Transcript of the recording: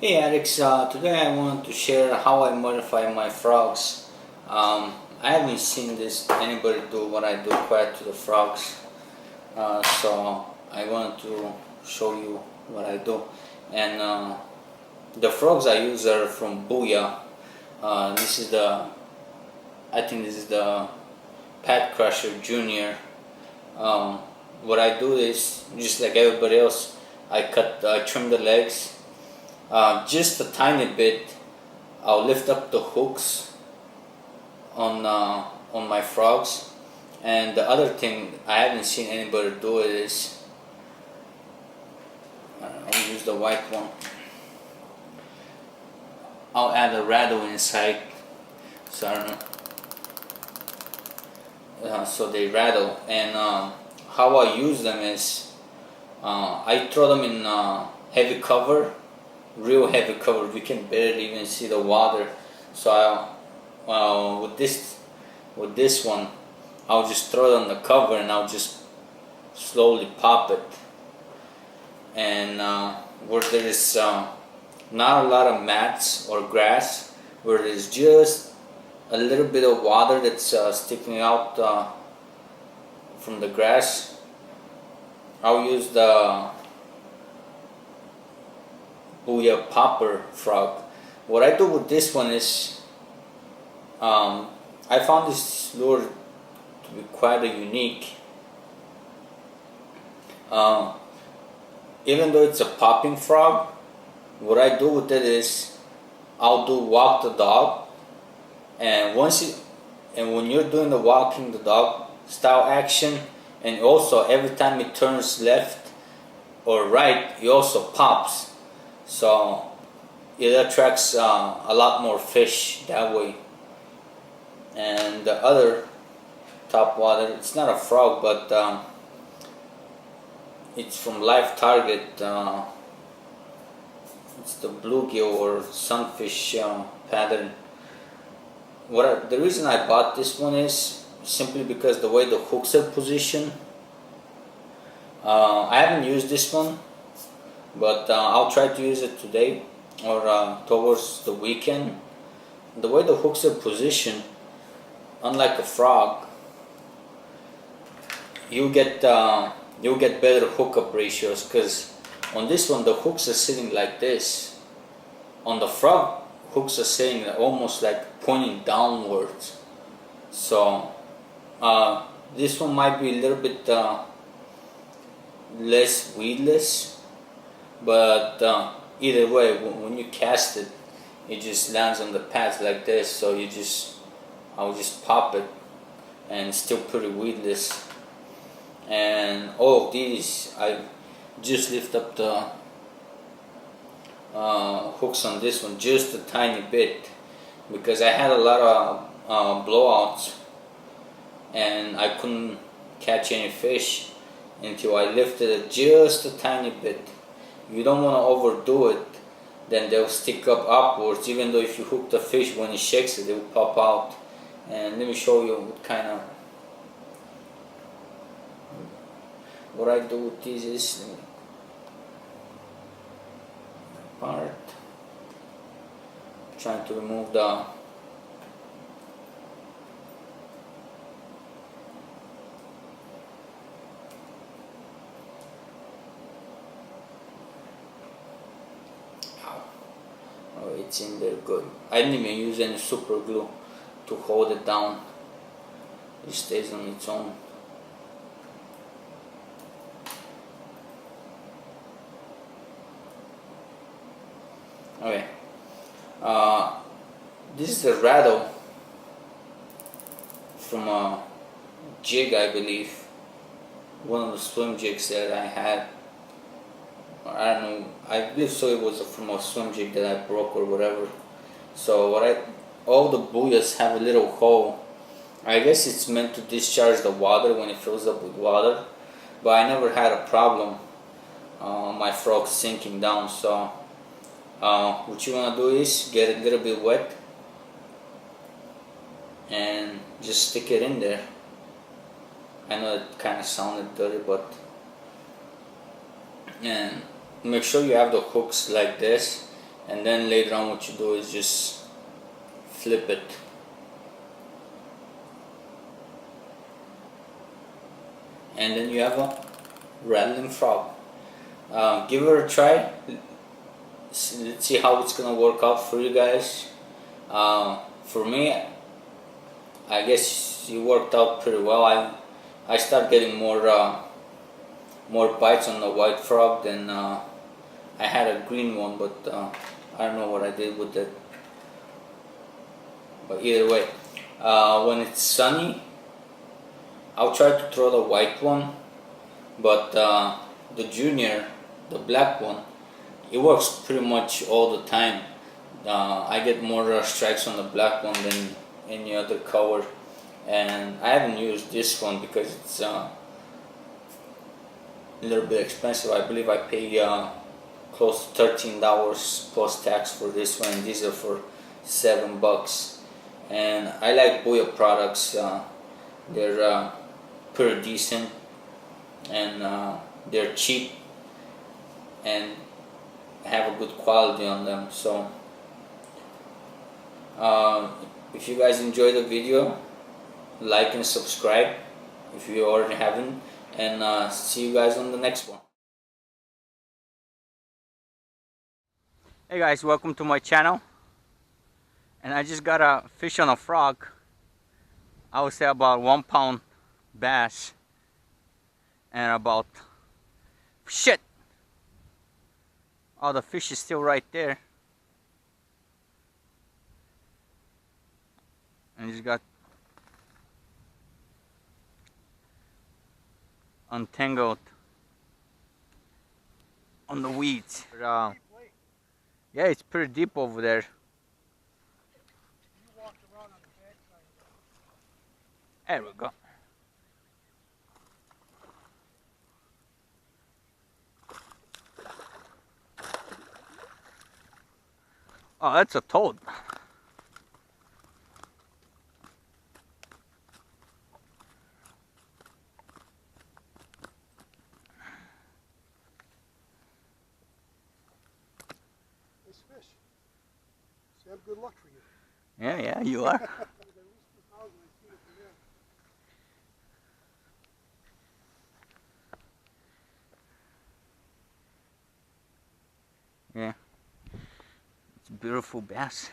Hey Alex, today I want to share how I modify my frogs. I haven't seen anybody do what I do quite to the frogs, so I want to show you what I do. And the frogs I use are from Booyah. This is I think this is the Pad Crusher Junior. Um, what I do is just like everybody else. I trim the legs just a tiny bit. I'll lift up the hooks on my frogs, and the other thing I haven't seen anybody do it is I'll use the white one. I'll add a rattle inside, so I don't know, so they rattle. And how I use them is I throw them in heavy cover, real heavy cover. We can barely even see the water. So with this one, I'll just throw it on the cover and I'll just slowly pop it. And where there is not a lot of mats or grass, where there's just a little bit of water that's sticking out from the grass, I'll use the Booyah popper frog. What I do with this one is I found this lure to be quite unique. Even though it's a popping frog, what I do with it is I'll do walk the dog, and when you're doing the walking the dog style action, and also every time it turns left or right, it also pops. So it attracts a lot more fish that way. And the other top water, it's not a frog, but it's from Live Target. It's the bluegill or sunfish pattern. The reason I bought this one is simply because the way the hooks are positioned. I haven't used this one, but I'll try to use it today or towards the weekend. The way the hooks are positioned, unlike a frog, you'll get better hookup ratios, because on this one the hooks are sitting like this. On the frog, hooks are sitting almost like pointing downwards. So this one might be a little bit less weedless, but either way, when you cast it, it just lands on the pads like this. So I'll just pop it, and it's still pretty weedless. And all of these, I just lift up the hooks on this one just a tiny bit, because I had a lot of blowouts and I couldn't catch any fish until I lifted it just a tiny bit. You don't want to overdo it, then they'll stick up upwards. Even though if you hook the fish, when it shakes it, it will pop out. And let me show you what I do with these is part, trying to remove the it's in there good. I didn't even use any super glue to hold it down. It stays on its own. Okay. This is the rattle from a jig, I believe. One of the swim jigs that I had. I don't know, I believe so. It was from a swim jig that I broke or whatever. So all the Booyahs have a little hole. I guess it's meant to discharge the water when it fills up with water, but I never had a problem my frog sinking down. So what you want to do is get it a little bit wet and just stick it in there. I know it kind of sounded dirty, and make sure you have the hooks like this, and then later on what you do is just flip it. And then you have a rattling frog. Give it a try. Let's see how it's gonna work out for you guys. For me, I guess it worked out pretty well. I started getting more bites on the white frog than I had a green one, but I don't know what I did with it. But either way, when it's sunny, I'll try to throw the white one, but the junior, the black one, it works pretty much all the time. I get more strikes on the black one than any other color, and I haven't used this one because it's a little bit expensive. I believe I pay close to $13 plus tax for this one. These are for $7, and I like Booyah products. They're pretty decent, and they're cheap and have a good quality on them. So if you guys enjoy the video, like and subscribe if you already haven't, and see you guys on the next one. Hey guys, welcome to my channel. And I just got a fish on a frog. I would say about 1 pound bass, and about, shit, oh, the fish is still right there, and he's got untangled on the weeds. But, yeah, it's pretty deep over there. There we go. Oh, that's a toad. Nice fish. So I have good luck for you. Yeah, you are. Yeah, it's a beautiful bass.